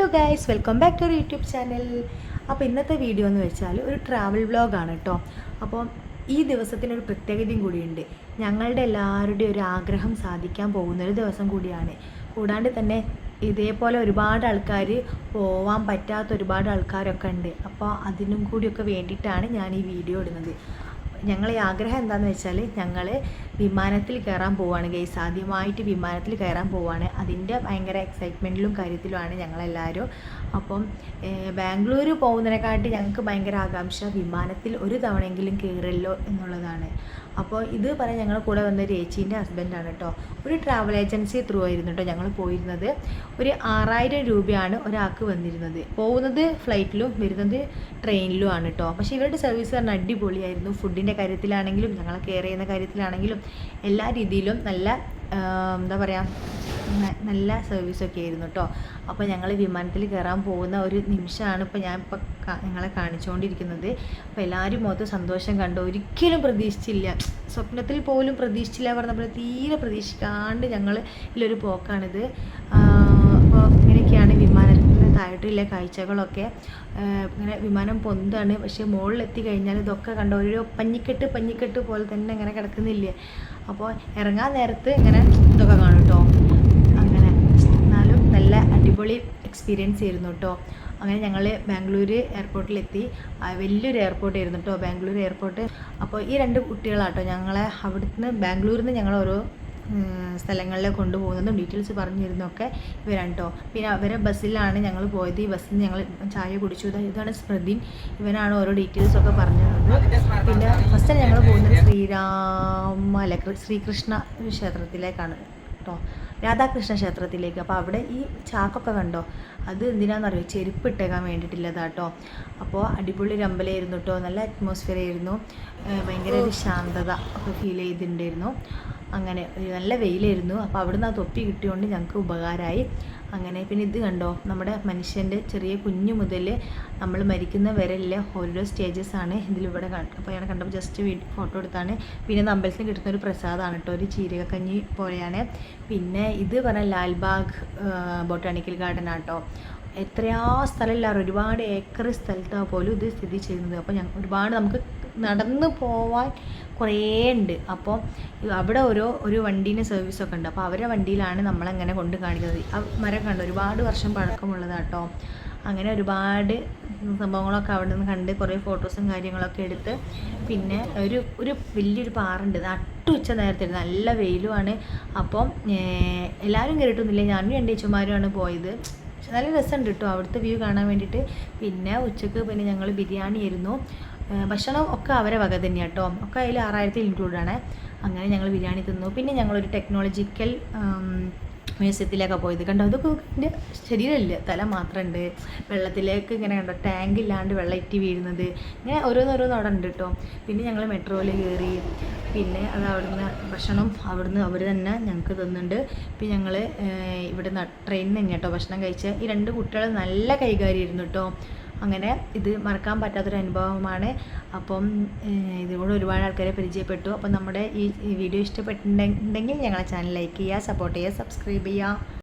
Hello guys, welcome back to YouTube channel. അപ്പോൾ ഇന്നത്തെ video എന്ന് വെച്ചാൽ ഒരു ട്രാവൽ വ്ലോഗാണ് കേട്ടോ. അപ്പോൾ ഈ ദിവസത്തിനൊരു പ്രത്യേകതയും കൂടിയുണ്ട്. ഞങ്ങളുടെ എല്ലാവരുടെയും ഒരു ആഗ്രഹം സാധിക്കാൻ പോകുന്നൊരു ദിവസം കൂടിയാണ്. കൂടാണ്ട് തന്നെ ഇതേപോലെ ഒരുപാട് ആൾക്കാർ പോവാൻ പറ്റാത്ത ഒരുപാട് ആൾക്കാരൊക്കെ ഉണ്ട്. അപ്പോൾ അതിനും കൂടിയൊക്കെ വേണ്ടിയിട്ടാണ് ഞാൻ ഈ വീഡിയോ ഇടുന്നത്. ഞങ്ങളെ ആഗ്രഹം എന്താണെന്ന് വെച്ചാൽ ഞങ്ങൾ വിമാനത്തിൽ കയറാൻ പോവുകയാണ് ഗൈസ്. ആദ്യമായിട്ട് വിമാനത്തിൽ കയറാൻ പോവുകയാണ്. അതിൻ്റെ ഭയങ്കര എക്സൈറ്റ്മെൻറ്റിലും കാര്യത്തിലുമാണ് ഞങ്ങളെല്ലാവരും. അപ്പം ബാംഗ്ലൂർ പോകുന്നതിനെക്കാട്ടി ഞങ്ങൾക്ക് ഭയങ്കര ആകാംക്ഷ വിമാനത്തിൽ ഒരു തവണയെങ്കിലും കയറല്ലോ എന്നുള്ളതാണ്. അപ്പോൾ ഇത് പറയാൻ ഞങ്ങൾ കൂടെ വന്ന ചേച്ചീൻ്റെ ഹസ്ബൻഡാണ് കേട്ടോ. ഒരു ട്രാവൽ ഏജൻസി ത്രൂ ആയിരുന്നു കേട്ടോ ഞങ്ങൾ പോയിരുന്നത്. ഒരു 6000 രൂപയാണ് ഒരാൾക്ക് വന്നിരുന്നത്. പോകുന്നത് ഫ്ലൈറ്റിലും വരുന്നത് ട്രെയിനിലും ആണ് കേട്ടോ. പക്ഷേ ഇവരുടെ സർവീസ് പറഞ്ഞാൽ അടിപൊളിയായിരുന്നു. ഫുഡിൻ്റെ കാര്യത്തിലാണെങ്കിലും ഞങ്ങളെ കെയർ ചെയ്യുന്ന കാര്യത്തിലാണെങ്കിലും എല്ലാ രീതിയിലും നല്ല എന്താ പറയുക, നല്ല സർവീസൊക്കെ ആയിരുന്നു കേട്ടോ. അപ്പോൾ ഞങ്ങൾ വിമാനത്തിൽ കയറാൻ പോകുന്ന ഒരു നിമിഷമാണ് ഇപ്പോൾ ഞങ്ങളെ കാണിച്ചുകൊണ്ടിരിക്കുന്നത്. അപ്പോൾ എല്ലാവരും മൊത്തം സന്തോഷം കണ്ടു. ഒരിക്കലും പ്രതീക്ഷിച്ചില്ല, സ്വപ്നത്തിൽ പോലും പ്രതീക്ഷിച്ചില്ല പറഞ്ഞപ്പോൾ തീരെ പ്രതീക്ഷിക്കാണ്ട് ഞങ്ങൾ ഇതിലൊരു പോക്കാണിത്. അപ്പോൾ ഇങ്ങനെയൊക്കെയാണ് വിമാനത്തിന് താഴോട്ടുള്ള കാഴ്ചകളൊക്കെ. ഇങ്ങനെ വിമാനം പൊന്താണ്, പക്ഷേ മുകളിലെത്തി കഴിഞ്ഞാൽ ഇതൊക്കെ കണ്ടോ ഒരു പഞ്ഞിക്കെട്ട് പോലെ തന്നെ ഇങ്ങനെ കിടക്കുന്നില്ലേ. അപ്പോൾ ഇറങ്ങാൻ നേരത്ത് ഇങ്ങനെ ഇതൊക്കെ കാണും കേട്ടോ. അങ്ങനെ എന്നാലും നല്ല അടിപൊളി എക്സ്പീരിയൻസ് ആയിരുന്നു കേട്ടോ. അങ്ങനെ ഞങ്ങൾ ബാംഗ്ലൂർ എയർപോർട്ടിലെത്തി. വലിയൊരു എയർപോർട്ടായിരുന്നു കേട്ടോ ബാംഗ്ലൂർ എയർപോർട്ട്. അപ്പോൾ ഈ 2 കുട്ടികളാട്ടോ ഞങ്ങളെ അവിടുന്ന് ബാംഗ്ലൂരിൽ നിന്ന് ഞങ്ങൾ ഓരോ സ്ഥലങ്ങളിലേക്ക് കൊണ്ടുപോകുന്നതും ഡീറ്റെയിൽസ് പറഞ്ഞിരുന്നൊക്കെ ഇവരാണ് കേട്ടോ. പിന്നെ അവരെ ബസ്സിലാണ് ഞങ്ങൾ പോയത്. ഈ ബസ്സിൽ നിന്ന് ഞങ്ങൾ ചായ കുടിച്ചു. ഇതാണ് സ്മൃതിൻ, ഇവനാണ് ഓരോ ഡീറ്റെയിൽസൊക്കെ പറഞ്ഞു തന്നത്. പിന്നെ ഫസ്റ്റ് ഞങ്ങൾ പോകുന്നത് ശ്രീകൃഷ്ണ ക്ഷേത്രത്തിലേക്കാണ് കേട്ടോ, രാധാകൃഷ്ണ ക്ഷേത്രത്തിലേക്ക്. അപ്പോൾ അവിടെ ഈ ചാക്കൊക്കെ കണ്ടോ, അത് എന്തിനാണെന്നറിയോ, ചെരുപ്പ് ഇട്ടേക്കാൻ വേണ്ടിയിട്ടുള്ളതാട്ടോ. അപ്പോൾ അടിപൊളി ഒരു അമ്പലമായിരുന്നു കേട്ടോ. നല്ല അറ്റ്മോസ്ഫിയർ ആയിരുന്നു. ഭയങ്കര ഒരു ശാന്തത ഒക്കെ ഫീൽ ചെയ്തിട്ടുണ്ടായിരുന്നു. അങ്ങനെ നല്ല വെയിലായിരുന്നു. അപ്പോൾ അവിടുന്ന് ആ തൊപ്പി കിട്ടിയോണ്ട് ഞങ്ങൾക്ക് ഉപകാരമായി. അങ്ങനെ പിന്നെ ഇത് കണ്ടോ, നമ്മുടെ മനുഷ്യൻ്റെ ചെറിയ കുഞ്ഞു മുതൽ നമ്മൾ മരിക്കുന്ന വരെയുള്ള ഓരോ സ്റ്റേജസ് ആണ് ഇതിലിവിടെ അപ്പോൾ ഞാൻ കണ്ടപ്പോൾ ജസ്റ്റ് ഫോട്ടോ എടുത്താണ്. പിന്നെ അമ്പലത്തിന് കിട്ടുന്ന ഒരു പ്രസാദമാണ് കേട്ടോ, ഒരു ചീരകക്കഞ്ഞി പോലെയാണ്. പിന്നെ ഇത് പറഞ്ഞാൽ ലാൽബാഗ് ബൊട്ടാണിക്കൽ ഗാർഡൻ ആട്ടോ. എത്രയാ സ്ഥലമില്ലാറ്, ഒരുപാട് ഏക്കർ സ്ഥലത്താണ് പോലും ഇത് സ്ഥിതി ചെയ്യുന്നത്. അപ്പോൾ ഒരുപാട് നമുക്ക് നടന്ന് പോവാൻ കുറേ ഉണ്ട്. അപ്പോൾ അവിടെ ഒരു വണ്ടീൻ്റെ സർവീസൊക്കെ ഉണ്ട്. അപ്പോൾ അവരുടെ വണ്ടിയിലാണ് നമ്മളങ്ങനെ കൊണ്ട് കാണിക്കുന്നത്. ആ മരം കണ്ട് ഒരുപാട് വർഷം പഴക്കമുള്ളതാട്ടോ. അങ്ങനെ ഒരുപാട് സംഭവങ്ങളൊക്കെ അവിടെ നിന്ന് കണ്ട് കുറേ ഫോട്ടോസും കാര്യങ്ങളൊക്കെ എടുത്ത്. പിന്നെ ഒരു വലിയൊരു പാറുണ്ട്, നട്ടുച്ച നേരത്തെ നല്ല വെയിലുമാണ്. അപ്പം എല്ലാവരും കയറിയിട്ടൊന്നുമില്ല, ഞാനും 2 ചേച്ചിമാരുമാണ് പോയത്. നല്ല രസമുണ്ട് കേട്ടോ അവിടുത്തെ വ്യൂ കാണാൻ വേണ്ടിയിട്ട്. പിന്നെ ഉച്ചക്ക് പിന്നെ ഞങ്ങൾ ബിരിയാണി ആയിരുന്നു. ഭക്ഷണം ഒക്കെ അവരെ വക തന്നെയാണ് കേട്ടോ, ഒക്കെ അതിൽ 6000 ഇൻക്ലൂഡാണ്. അങ്ങനെ ഞങ്ങൾ ബിരിയാണി തിന്നു. പിന്നെ ഞങ്ങളൊരു ടെക്നോളജിക്കൽ മ്യൂസിയത്തിലേക്കാണ് പോയത്. കണ്ടോ, അതൊക്കെ എൻ്റെ ശരീരമില്ല, തല മാത്രമുണ്ട്. വെള്ളത്തിലേക്ക് ഇങ്ങനെ കണ്ടോ, ടാങ്ക് ഇല്ലാണ്ട് വെള്ളം ഇറ്റി വീഴുന്നത്, ഇങ്ങനെ ഓരോന്നോരോന്ന് അവിടെ ഉണ്ട് കേട്ടോ. പിന്നെ ഞങ്ങൾ മെട്രോയിൽ കയറി. പിന്നെ അത് അവിടുന്ന് ഭക്ഷണം അവിടുന്ന് അവർ തന്നെ ഞങ്ങൾക്ക് തന്നുന്നുണ്ട്. പിന്നെ ഞങ്ങൾ ഇവിടുന്ന് ട്രെയിനിൽ നിന്ന് കേട്ടോ ഭക്ഷണം കഴിച്ച. ഈ 2 കുട്ടികൾ നല്ല കൈകാര്യമായിരുന്നു കേട്ടോ. അങ്ങനെ ഇത് മറക്കാൻ പറ്റാത്തൊരു അനുഭവമാണ്. അപ്പം ഇതിലൂടെ ഒരുപാട് ആൾക്കാരെ പരിചയപ്പെട്ടു. അപ്പം നമ്മുടെ ഈ വീഡിയോ ഇഷ്ടപ്പെട്ടിട്ടുണ്ടെങ്കിൽ ഞങ്ങളെ ചാനൽ ലൈക്ക് ചെയ്യുക, സപ്പോർട്ട് ചെയ്യുക, സബ്സ്ക്രൈബ് ചെയ്യുക.